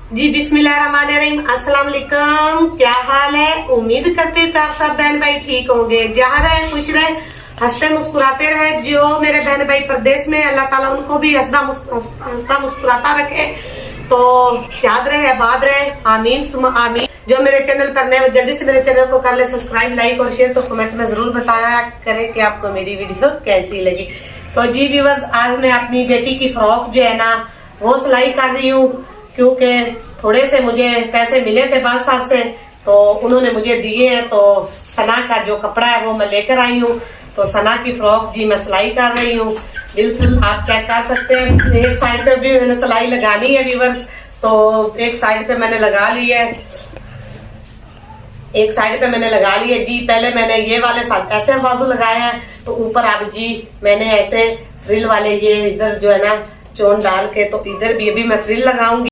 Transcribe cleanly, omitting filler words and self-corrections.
जी बिस्मिल्लाहिर्रहमानिर्रहीम, अस्सलाम वालेकुम। क्या हाल है? उम्मीद करते हैं कि आप सब बहन भाई ठीक होंगे। जहाँ रहे खुश रहे, हंसते मुस्कुराते रहे। जो मेरे बहन भाई प्रदेश में, अल्लाह ताला उनको भी हंसता मुस्कुराता रखे। तो शाद रहे, आबाद रहे, आमीन सुमा आमीन। जो मेरे चैनल पर नए, जल्दी से मेरे चैनल को कर ले सब्सक्राइब, लाइक और शेयर। तो कमेंट में जरूर बताया करें कि आपको मेरी वीडियो कैसी लगी। तो जी व्यूअर्स, आज मैं अपनी बेटी की फ्रॉक जो है ना वो सिलाई कर रही हूँ, क्योंकि थोड़े से मुझे पैसे मिले थे बाद साहब से, तो उन्होंने मुझे दिए हैं। तो सना का जो कपड़ा है वो मैं लेकर आई हूँ। तो सना की फ्रॉक जी मैं सिलाई कर रही हूँ। बिल्कुल आप चेक कर सकते हैं। एक साइड पे भी मैंने सिलाई लगानी है व्यूअर्स, तो एक साइड पे मैंने लगा ली है, एक साइड पे मैंने लगा ली है जी। पहले मैंने ये वाले साथ ऐसे बाजू लगाए हैं, तो ऊपर अब जी मैंने ऐसे फ्रिल वाले ये इधर जो है ना चोन डाल के, तो इधर भी अभी मैं फ्रिल लगाऊंगी।